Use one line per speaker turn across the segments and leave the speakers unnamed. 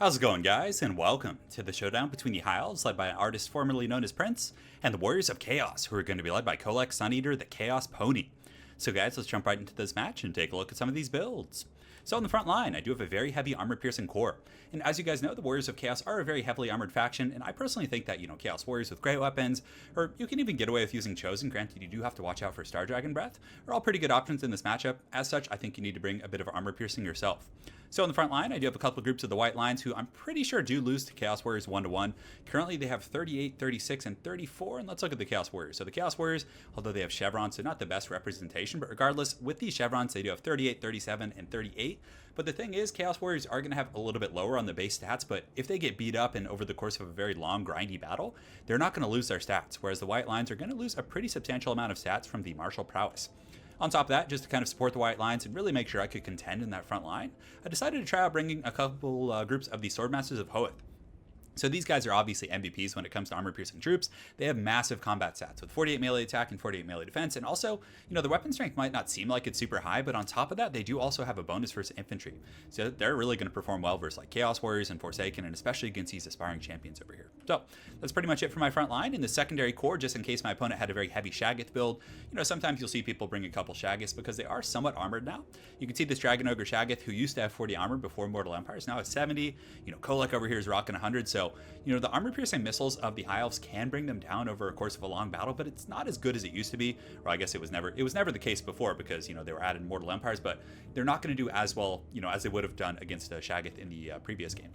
How's it going, guys? And welcome to the showdown between the High Elves, led by an artist formerly known as Prince, and the Warriors of Chaos, who are going to be led by Kolek Suneater, the Chaos Pony. So guys, let's jump right into this match and take a look at some of these builds. So on the front line, I do have a very heavy armor-piercing core. And as you guys know, the Warriors of Chaos are a very heavily armored faction, and I personally think that, Chaos Warriors with great weapons, or you can even get away with using Chosen, granted you do have to watch out for Star Dragon Breath, are all pretty good options in this matchup. As such, I think you need to bring a bit of armor-piercing yourself. So on the front line, I do have a couple of groups of the White Lines who I'm pretty sure do lose to Chaos Warriors 1-1. Currently, they have 38, 36, and 34, and let's look at the Chaos Warriors. So the Chaos Warriors, although they have chevrons, so not the best representation, but regardless, with these chevrons, they do have 38, 37, and 38. But the thing is, Chaos Warriors are going to have a little bit lower on the base stats, but if they get beat up and over the course of a very long, grindy battle, they're not going to lose their stats, whereas the White Lines are going to lose a pretty substantial amount of stats from the martial prowess. On top of that, just to kind of support the White Lines and really make sure I could contend in that front line, I decided to try out bringing a couple groups of the Swordmasters of Hoeth. So these guys are obviously MVPs when it comes to armor-piercing troops. They have massive combat stats with 48 melee attack and 48 melee defense, and also, the weapon strength might not seem like it's super high, but on top of that, they do also have a bonus versus infantry. So they're really going to perform well versus like Chaos Warriors and Forsaken, and especially against these aspiring champions over here. So that's pretty much it for my front line. In the secondary core, just in case my opponent had a very heavy Shaggoth build, sometimes you'll see people bring a couple Shaggoths because they are somewhat armored now. You can see this Dragon Ogre Shaggoth, who used to have 40 armor before Mortal Empires, now has 70. Kolek over here is rocking 100, so the armor-piercing missiles of the High Elves can bring them down over a course of a long battle, but it's not as good as it used to be. Or I guess it was never the case before because, they were added in Mortal Empires, but they're not going to do as well, as they would have done against Shaggoth in the previous game.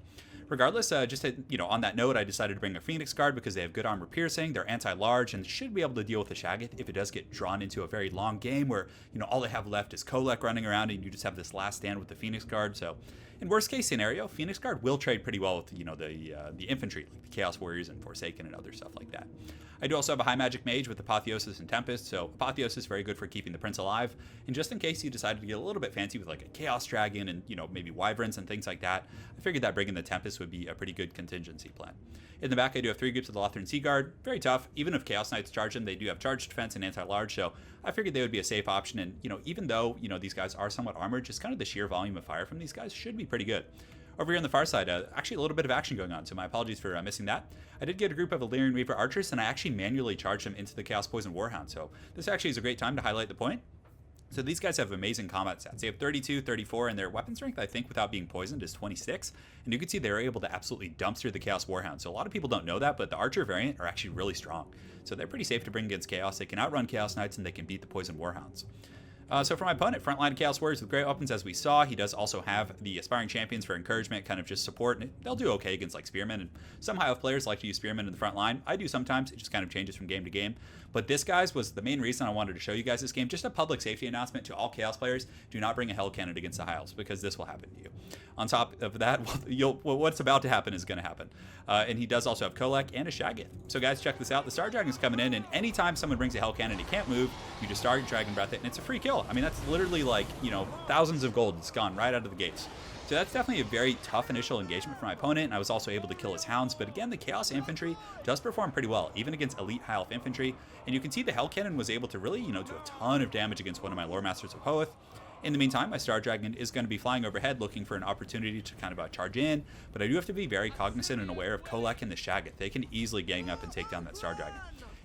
Regardless, on that note, I decided to bring a Phoenix Guard because they have good armor piercing, they're anti-large, and should be able to deal with the Shaggoth if it does get drawn into a very long game where, all they have left is Kolek running around and you just have this last stand with the Phoenix Guard. So in worst case scenario, Phoenix Guard will trade pretty well with, the infantry, like the Chaos Warriors and Forsaken and other stuff like that. I do also have a High Magic Mage with Apotheosis and Tempest, so Apotheosis is very good for keeping the Prince alive, and just in case you decided to get a little bit fancy with like a Chaos Dragon and, maybe Wyverns and things like that, I figured that bringing the Tempest would be a pretty good contingency plan. In the back, I do have 3 groups of the Lothran Sea Guard, very tough. Even if Chaos Knights charge them, they do have charge defense and anti-large, so I figured they would be a safe option, and, even though, these guys are somewhat armored, just kind of the sheer volume of fire from these guys should be pretty good. Over here on the far side, actually a little bit of action going on, so my apologies for missing that. I did get a group of Illyrian Reaper Archers, and I actually manually charged them into the Chaos Poison Warhound, so this actually is a great time to highlight the point. So these guys have amazing combat stats. They have 32, 34, and their weapon strength, I think, without being poisoned, is 26. And you can see they're able to absolutely dumpster the Chaos Warhound. So a lot of people don't know that, but the Archer variant are actually really strong. So they're pretty safe to bring against Chaos. They can outrun Chaos Knights, and they can beat the Poison Warhounds. So for my opponent, frontline Chaos Warriors with great weapons, as we saw. He does also have the Aspiring Champions for encouragement, kind of just support, and they'll do okay against like Spearmen, and some High Elf players like to use Spearmen in the front line. I do sometimes, it just kind of changes from game to game. But this, guys, was the main reason I wanted to show you guys this game. Just a public safety announcement to all Chaos players: do not bring a Hell Cannon against the High Elves, because this will happen to you. On top of that, what's about to happen is going to happen. And he does also have Kolek and a Shaggoth. So guys, check this out. The Star Dragon's coming in, and anytime someone brings a Hell Cannon, he can't move, you just Star Dragon Breath it, and it's a free kill. I mean, that's literally like, thousands of gold. It's gone right out of the gates. So that's definitely a very tough initial engagement for my opponent, and I was also able to kill his hounds. But again, the Chaos Infantry does perform pretty well, even against elite High Elf Infantry. And you can see the Hell Cannon was able to really, do a ton of damage against one of my Lore Masters of Hoeth. In the meantime, my Star Dragon is going to be flying overhead looking for an opportunity to kind of charge in, but I do have to be very cognizant and aware of Kolek and the Shaggoth. They can easily gang up and take down that Star Dragon.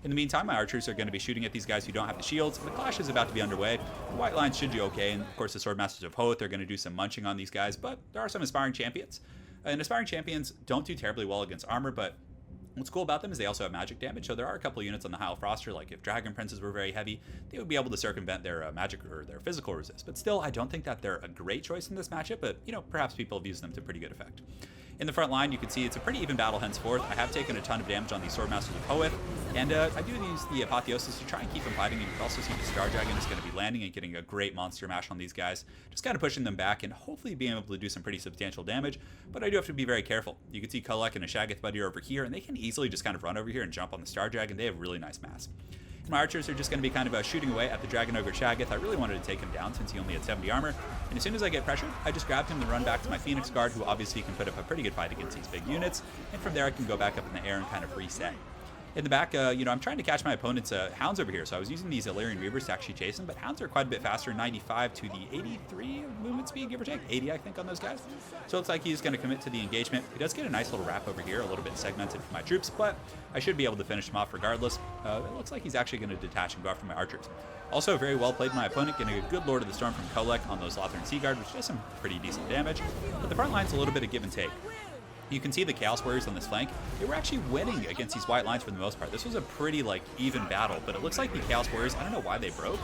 In the meantime, my archers are going to be shooting at these guys who don't have the shields. The clash is about to be underway. The White Lines should do okay, and of course the Swordmasters of Hoeth are going to do some munching on these guys, but there are some Aspiring Champions. And Aspiring Champions don't do terribly well against armor, but what's cool about them is they also have magic damage, so there are a couple of units on the High Elf roster, like if Dragon Princes were very heavy, they would be able to circumvent their magic or their physical resist. But still, I don't think that they're a great choice in this matchup, but, perhaps people have used them to pretty good effect. In the front line, you can see it's a pretty even battle henceforth. I have taken a ton of damage on these Swordmasters of Hoeth, and I do use the Apotheosis to try and keep them fighting. You can also see the Star Dragon is going to be landing and getting a great monster mash on these guys, just kind of pushing them back and hopefully being able to do some pretty substantial damage, but I do have to be very careful. You can see Kolek and a Shaggoth buddy over here, and they can easily just kind of run over here and jump on the Star Dragon. They have really nice mass. My archers are just going to be kind of shooting away at the Dragon Ogre Shaggoth. I really wanted to take him down since he only had 70 armor. And as soon as I get pressured, I just grabbed him and run back to my Phoenix Guard, who obviously can put up a pretty good fight against these big units. And from there, I can go back up in the air and kind of reset. In the back, I'm trying to catch my opponent's Hounds over here, so I was using these Illyrian Reavers to actually chase them, but Hounds are quite a bit faster, 95 to the 83 movement speed, give or take, 80 I think on those guys. So it looks like he's going to commit to the engagement. He does get a nice little wrap over here, a little bit segmented for my troops, but I should be able to finish him off regardless. It looks like he's actually going to detach and go after my archers. Also, very well played my opponent, getting a good Lord of the Storm from Kolek on those Lothern Seaguard, which does some pretty decent damage, but the front line's a little bit of give and take. You can see the Chaos Warriors on this flank. They were actually winning against these white lines for the most part. This was a pretty even battle, but it looks like the Chaos Warriors, I don't know why they broke.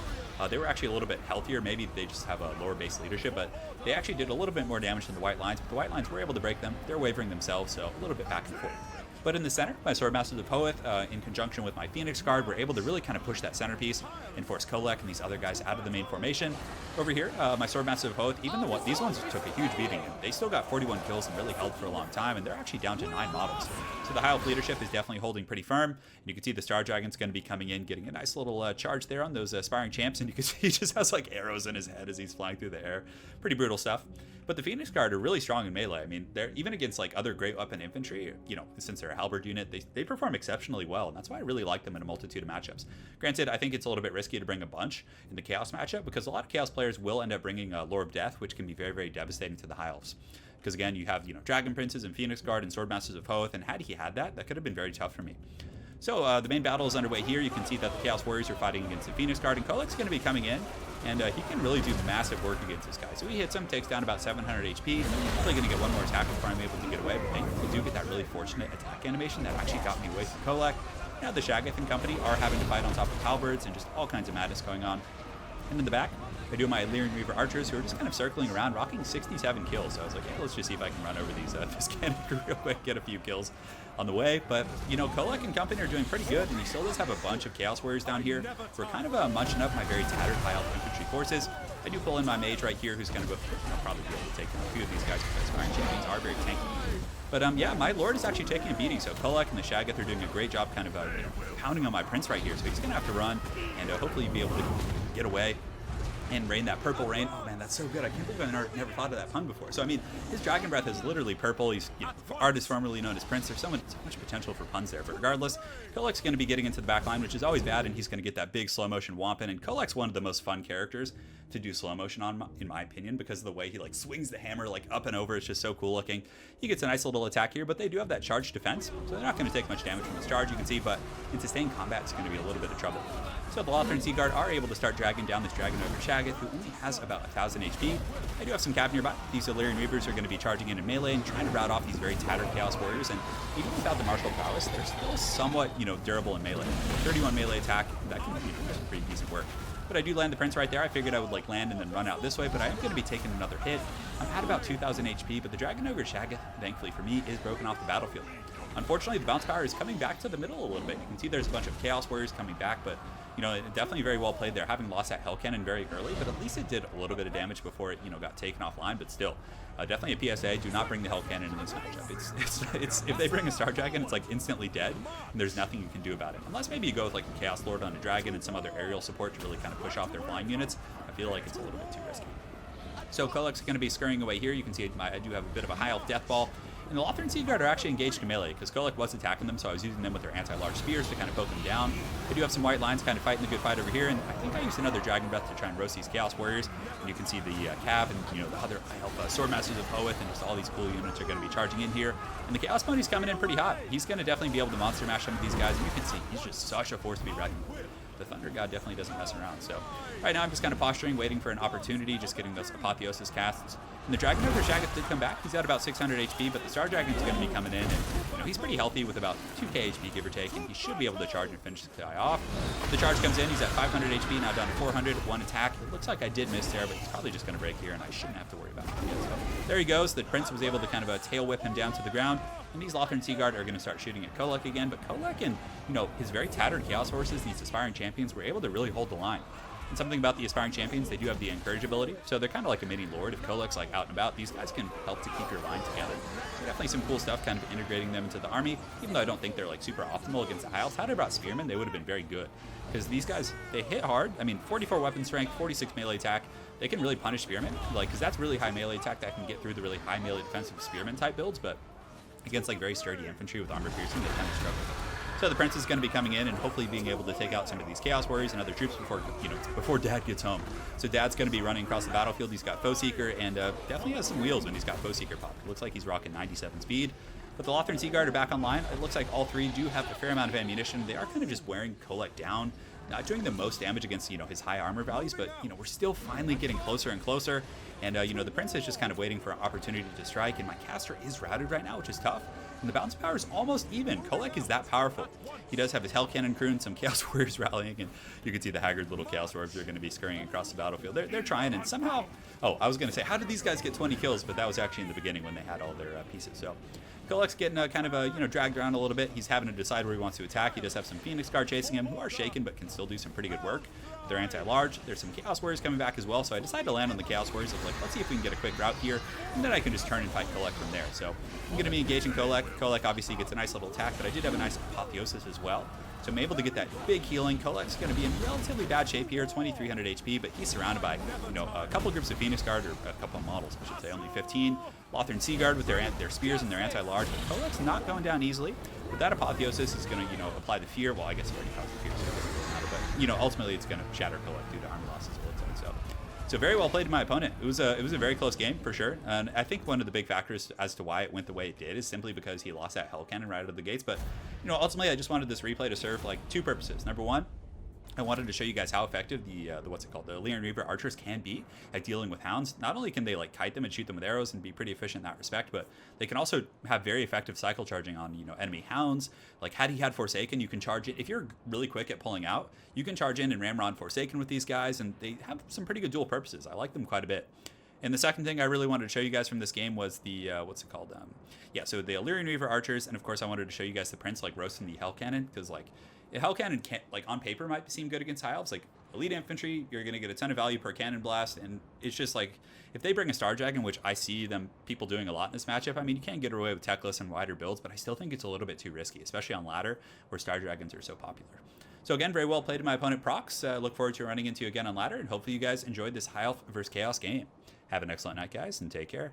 They were actually a little bit healthier. Maybe they just have a lower base leadership, but they actually did a little bit more damage than the white lines. But the white lines were able to break them. They're wavering themselves, so a little bit back and forth. But in the center, my Swordmasters of Hoeth, in conjunction with my Phoenix Guard, were able to really kind of push that centerpiece and force Kolek and these other guys out of the main formation. Over here, my Swordmasters of Hoeth, even though these ones took a huge beating, they still got 41 kills and really held for a long time, and they're actually down to 9 models. So the High Elf leadership is definitely holding pretty firm. And you can see the Star Dragon's going to be coming in, getting a nice little charge there on those aspiring champs, and you can see he just has like arrows in his head as he's flying through the air. Pretty brutal stuff. But the Phoenix Guard are really strong in melee. I mean, they're even against like other great weapon infantry, since they're a halberd unit, they perform exceptionally well, and that's why I really like them in a multitude of matchups. Granted, I think it's a little bit risky to bring a bunch in the Chaos matchup, because a lot of Chaos players will end up bringing Lore of Death, which can be very, very devastating to the High Elves. Because again, you have Dragon Princes and Phoenix Guard and Swordmasters of Hoeth, and had he had that, that could have been very tough for me. So the main battle is underway here. You can see that the Chaos Warriors are fighting against the Phoenix Guard, and Kolek's going to be coming in, and he can really do massive work against this guy. So he hits him, takes down about 700 HP. Probably going to get one more attack before I'm able to get away, but thankfully do get that really fortunate attack animation that actually got me away from Kolek. Now the Shaggoth and company are having to fight on top of halberds and just all kinds of madness going on. And in the back, I do my Illyrian Reaver archers who are just kind of circling around, rocking 67 kills. So I was like, hey, let's just see if I can run over these Viscanic real quick, get a few kills on the way. But, Kolek and company are doing pretty good, and he still does have a bunch of Chaos Warriors down here. We're kind of munching up my very tattered High Elf infantry forces. I do pull in my mage right here, who's going to probably be able to take a few of these guys, because Iron Champions are very tanky. But yeah, my Lord is actually taking a beating, so Kolek and the Shaggoth are doing a great job kind of pounding on my Prince right here. So he's going to have to run and hopefully be able to get away and rain that purple rain. Oh man, that's so good. I can't believe I never thought of that pun before. So I mean, his Dragon Breath is literally purple. He's artist formerly known as Prince. There's so much potential for puns there. But regardless, Kolek's going to be getting into the back line, which is always bad, and he's going to get that big slow motion whomping. And Kolek's one of the most fun characters to do slow motion on, in my opinion, because of the way he swings the hammer up and over. It's just so cool looking. He gets a nice little attack here, but they do have that charge defense, so they're not going to take much damage from this charge, you can see, but in sustained combat, it's going to be a little bit of trouble. So the Lothern Seaguard are able to start dragging down this Dragon Ogre Shaggoth, who only has about 1,000 HP. I do have some cap nearby. These Illyrian Reavers are going to be charging in melee and trying to rout off these very tattered Chaos Warriors, and even without the martial prowess, they're still somewhat, durable in melee. 31 melee attack, that can be some pretty decent work. But I do land the Prince right there. I figured I would land and then run out this way, but I am going to be taking another hit. I'm at about 2,000 HP, but the Dragon Ogre Shaggoth, thankfully for me, is broken off the battlefield. Unfortunately, the bounce power is coming back to the middle a little bit. You can see there's a bunch of Chaos Warriors coming back, but definitely very well played there, having lost that Hell Cannon very early, but at least it did a little bit of damage before it, got taken offline, but still. Definitely a PSA, do not bring the Hell Cannon in this matchup. It's if they bring a Star Dragon, it's instantly dead, and there's nothing you can do about it. Unless maybe you go with a Chaos Lord on a Dragon and some other aerial support to really kind of push off their flying units. I feel like it's a little bit too risky. So Kolek's going to be scurrying away here. You can see I do have a bit of a High Elf Death Ball. And the Lothern Seaguard are actually engaged in melee, because Kolek was attacking them, so I was using them with their anti-large spears to kind of poke them down. I do have some white lines kind of fighting the good fight over here, and I think I used another Dragon Breath to try and roast these Chaos Warriors. And you can see the Cav and the other High Elf Swordmasters of Hoeth, and just all these cool units are going to be charging in here. And the Chaos Pony's coming in pretty hot. He's going to definitely be able to monster mash some of these guys, and you can see he's just such a force to be reckoned with. The Thunder God definitely doesn't mess around. So right now I'm just kind of posturing, waiting for an opportunity, just getting those Apotheosis casts. And the Dragon Ogre Shaggoth did come back. He's at about 600 HP, but the Star Dragon's going to be coming in, and he's pretty healthy with about 2k HP, give or take, and he should be able to charge and finish the guy off. The charge comes in. He's at 500 HP, now down to 400. One attack. It looks like I did miss there, but he's probably just going to break here, and I shouldn't have to worry about it. So there he goes. The Prince was able to kind of tail whip him down to the ground. And these Lothern Seaguard are going to start shooting at Kolek again, but Kolek and, his very tattered Chaos Horses, these Aspiring Champions, were able to really hold the line. And something about the Aspiring Champions, they do have the Encourage ability, so they're kind of like a mini Lord. If Kolek's out and about, these guys can help to keep your line together. So definitely some cool stuff, kind of integrating them into the army, even though I don't think they're super optimal against the High Elves. Had I brought Spearmen, they would have been very good, because these guys, they hit hard. I mean, 44 weapon strength, 46 melee attack. They can really punish Spearmen, because that's really high melee attack that can get through the really high melee defensive Spearmen type builds, but against very sturdy infantry with armor piercing, they kind of struggle. So the Prince is going to be coming in and hopefully being able to take out some of these Chaos Warriors and other troops before Dad gets home. So Dad's going to be running across the battlefield. He's got Foe Seeker and definitely has some wheels when he's got Foe Seeker popped. It looks like he's rocking 97 speed. But the Lothran Sea Guard are back online. It looks like all three do have a fair amount of ammunition. They are kind of just wearing Kolek down, not doing the most damage against, his high armor values, but, we're still finally getting closer and closer. And, the Prince is just kind of waiting for an opportunity to strike, and my caster is routed right now, which is tough. And the bounce power is almost even. Kolek is that powerful. He does have his Hell Cannon crew and some Chaos Warriors rallying, and you can see the haggard little Chaos Orbs are going to be scurrying across the battlefield. They're trying, and somehow... Oh, I was going to say, how did these guys get 20 kills? But that was actually in the beginning when they had all their pieces. So Kolek's getting dragged around a little bit. He's having to decide where he wants to attack. He does have some Phoenix Guard chasing him, who are shaken but can still do some pretty good work. They're anti-large. There's some Chaos Warriors coming back as well, so I decided to land on the Chaos Warriors. I was like, let's see if we can get a quick route here, and then I can just turn and fight Kolek from there. So I'm going to be engaging Kolek. Kolek obviously gets a nice little attack, but I did have a nice Apotheosis as well. So I'm able to get that big healing. Kolek's going to be in relatively bad shape here, 2,300 HP, but he's surrounded by, a couple groups of Phoenix Guard, or a couple of models, I should say, only 15. Lothran Sea Guard with their spears and their anti-large, but Kolek's not going down easily. With that Apotheosis, he's going to, apply the fear. Well, I guess he already caused the fear, so it doesn't matter, but, ultimately it's going to shatter Kolek due to armor losses, it looks like. So very well played to my opponent. It was a very close game for sure, and I think one of the big factors as to why it went the way it did is simply because he lost that Hell Cannon right out of the gates. But ultimately, I just wanted this replay to serve like two purposes. Number one, I wanted to show you guys how effective the Illyrian Reaver archers can be at dealing with hounds. Not only can they like kite them and shoot them with arrows and be pretty efficient in that respect, but they can also have very effective cycle charging on enemy hounds. Like had he had Forsaken, you can charge it. If you're really quick at pulling out, you can charge in and ramrod Forsaken with these guys, and they have some pretty good dual purposes. I like them quite a bit. And the second thing I really wanted to show you guys from this game was the, so the Illyrian Reaver archers, and of course I wanted to show you guys the Prince like roasting the Hell Cannon, because like the Hell Cannon can't, like on paper might seem good against high elves. Like elite infantry, you're going to get a ton of value per cannon blast, and it's just like if they bring a Star Dragon, which I see people doing a lot in this matchup. I mean, you can get away with techless and wider builds, but I still think it's a little bit too risky, especially on ladder where Star Dragons are so popular. So again, very well played to my opponent Prox. Look forward to running into you again on ladder, and hopefully you guys enjoyed this high elf versus chaos game. Have an excellent night, guys, and take care.